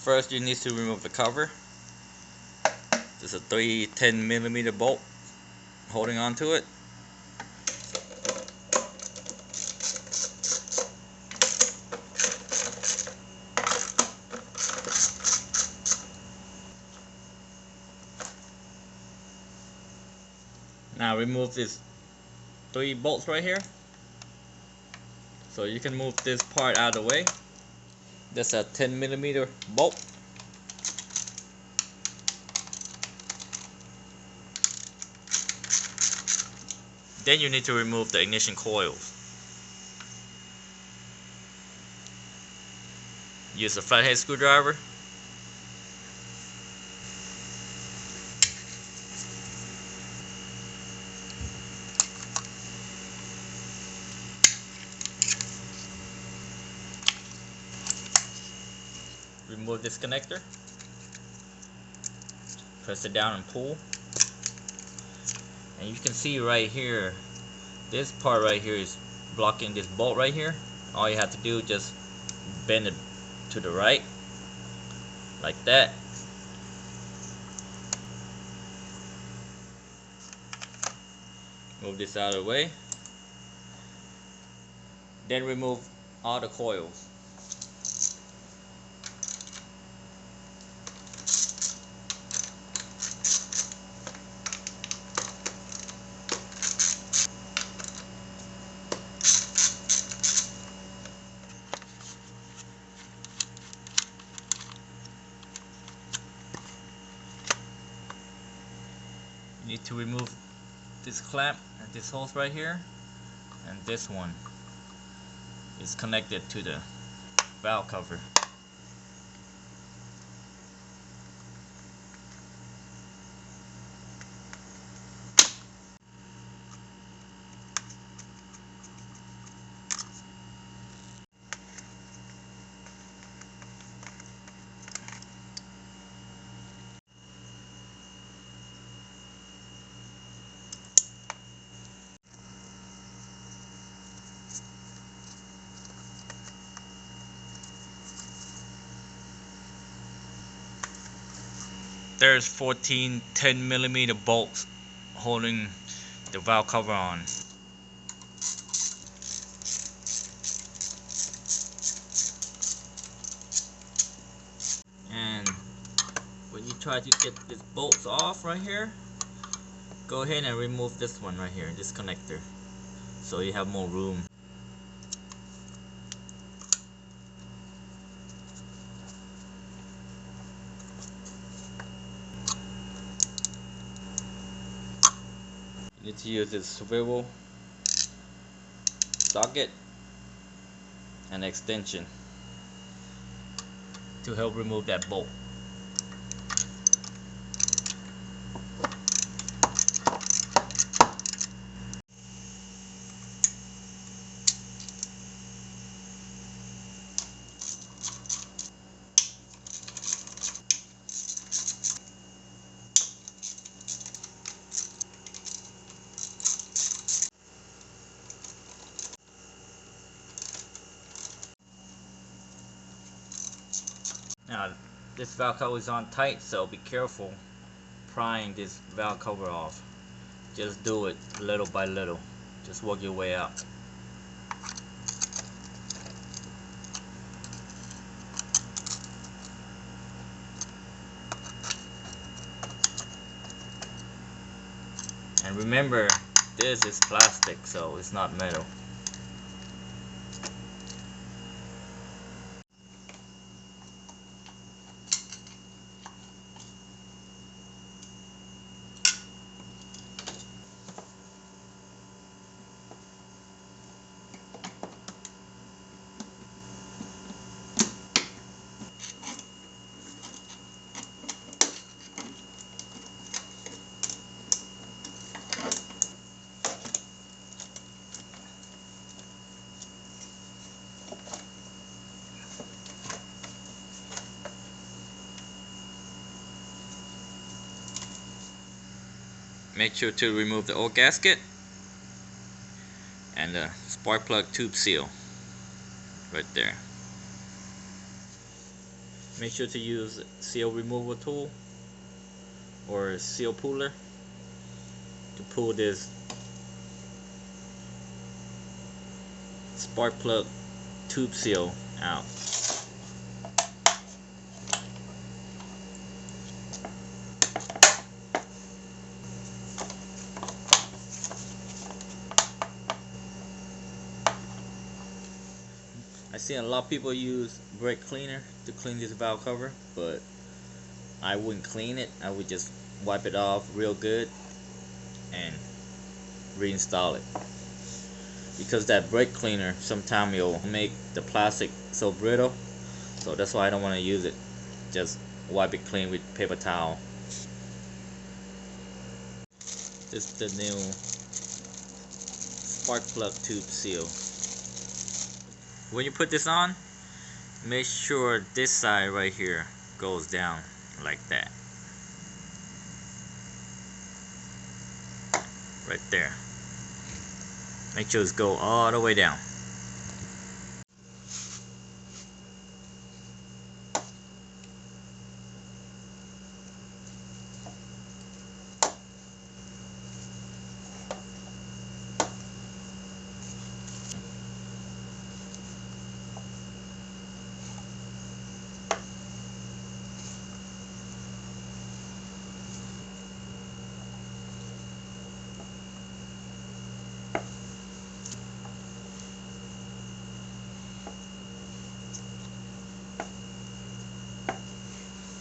First, you need to remove the cover. There's a 3 10mm bolt holding on to it. Now remove these 3 bolts right here. So you can move this part out of the way. That's a 10mm bolt. Then you need to remove the ignition coils. Use a flathead screwdriver. Remove this connector. Press it down and pull. And you can see right here, this part right here is blocking this bolt right here. All you have to do is just bend it to the right, like that. Move this out of the way. Then remove all the coils. You need to remove this clamp and this hose right here, and this one is connected to the valve cover. There's 14 10mm bolts holding the valve cover on. And when you try to get these bolts off right here, go ahead and remove this one right here, this connector, so you have more room. You need to use this swivel socket and extension to help remove that bolt. Now this valve cover is on tight, so be careful prying this valve cover off. Just do it little by little. Just work your way out. And remember, this is plastic, so it's not metal. Make sure to remove the old gasket and the spark plug tube seal right there. Make sure to use seal removal tool or seal puller to pull this spark plug tube seal out. I see a lot of people use brake cleaner to clean this valve cover, but I wouldn't clean it. I would just wipe it off real good and reinstall it, because that brake cleaner sometimes it'll make the plastic so brittle, so that's why I don't want to use it. Just wipe it clean with paper towel. This is the new spark plug tube seal. When you put this on, make sure this side right here goes down like that. Right there. Make sure it's go all the way down.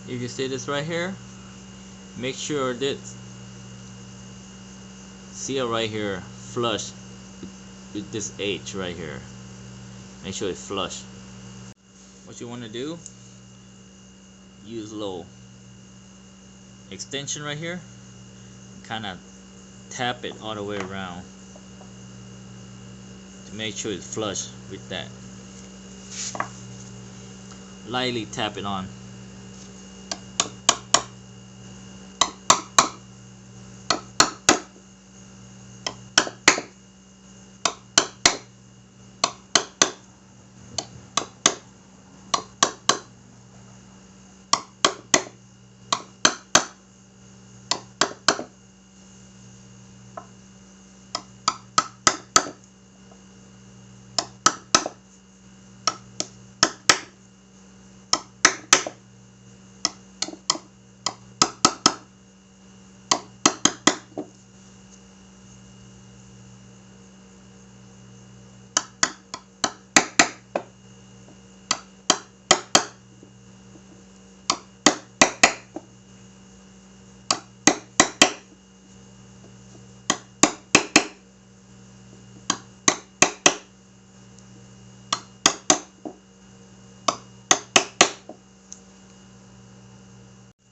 If you see this right here, make sure this seal right here flush with this H right here. Make sure it's flush. What you want to do, use a little extension right here, kind of tap it all the way around to make sure it's flush with that. Lightly tap it on.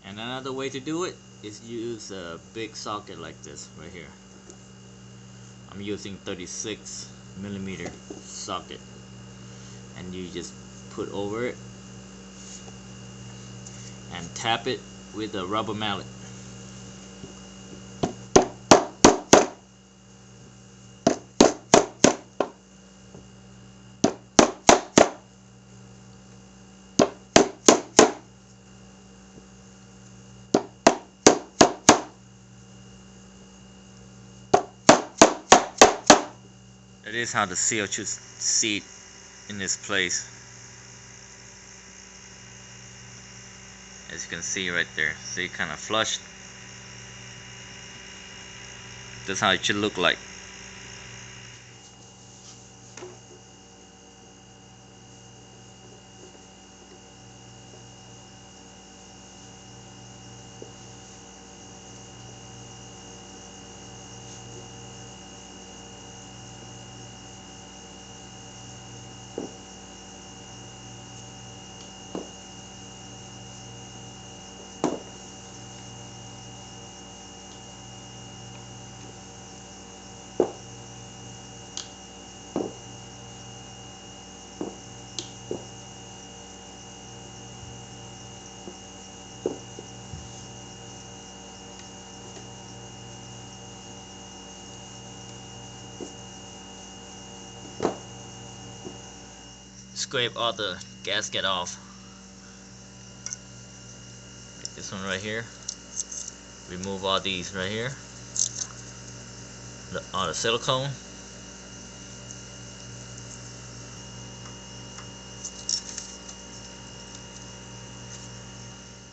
And another way to do it is use a big socket like this right here. I'm using 36mm socket, and you just put over it and tap it with a rubber mallet. That is how the seal should seat in this place. As you can see right there, see, kind of flushed. That's how it should look like. Scrape all the gasket off. this one right here. Remove all these right here, all the silicone.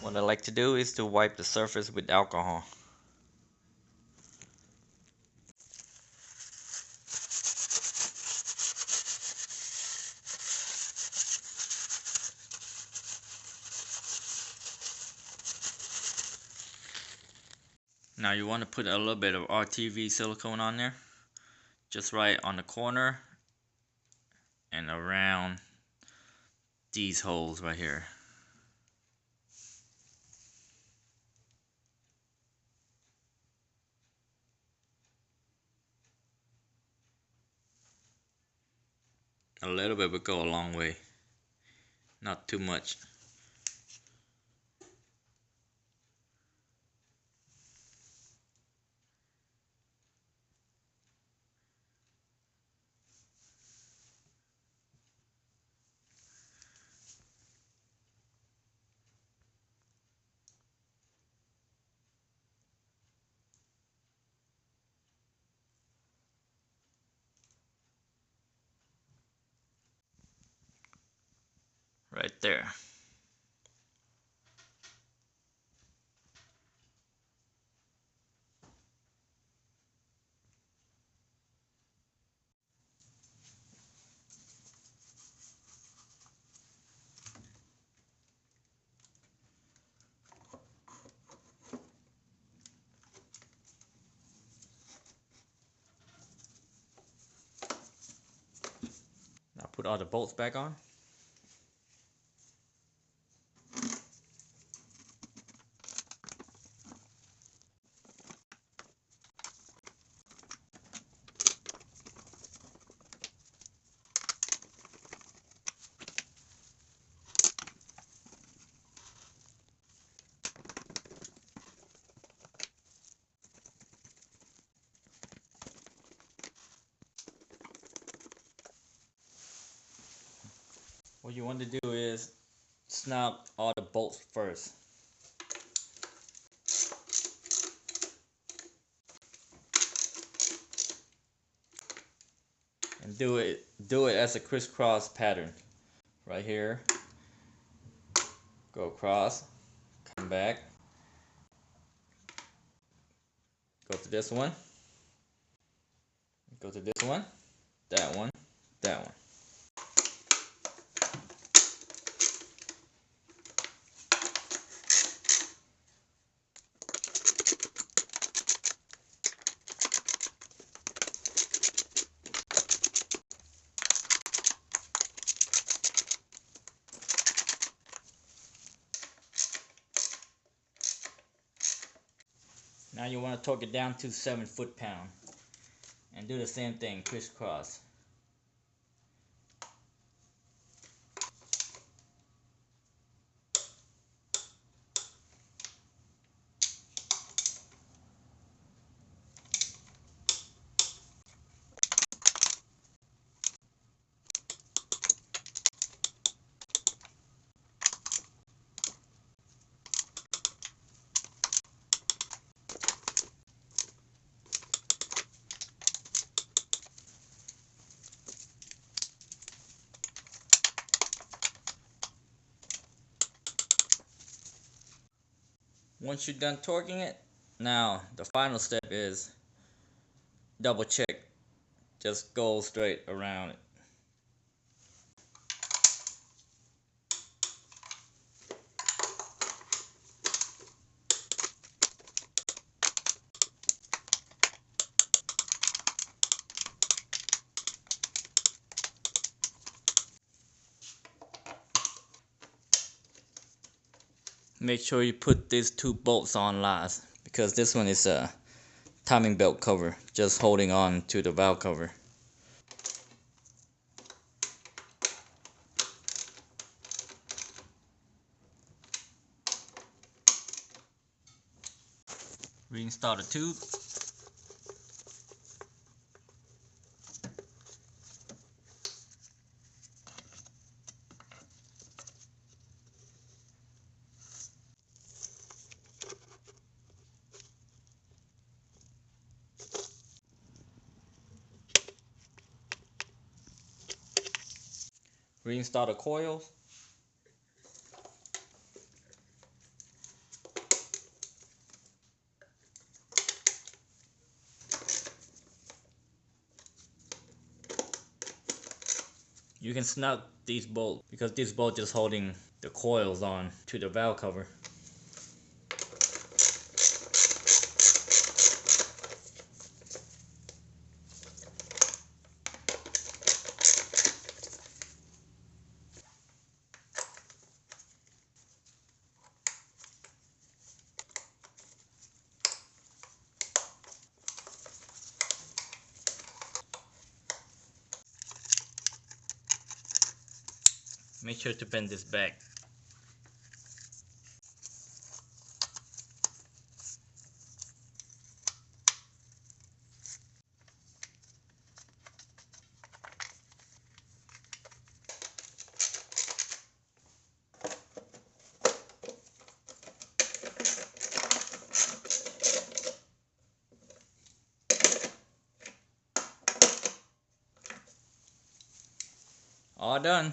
What I like to do is to wipe the surface with alcohol. Now you want to put a little bit of RTV silicone on there, just right on the corner and around these holes right here. A little bit would go a long way, not too much. Right there. Now put all the bolts back on. What you want to do is snap all the bolts first. And do it as a crisscross pattern. Right here. Go across, come back. Go to this one. Go to this one, that one, that one. Now you want to torque it down to 7 foot-pound and do the same thing, crisscross. Once you're done torquing it, now the final step is double check. Just go straight around it. Make sure you put these 2 bolts on last, because this one is a timing belt cover, just holding on to the valve cover. Reinstall the tube. Reinstall the coils. You can snug these bolts because this bolt is holding the coils on to the valve cover. Make sure to bend this back. All done.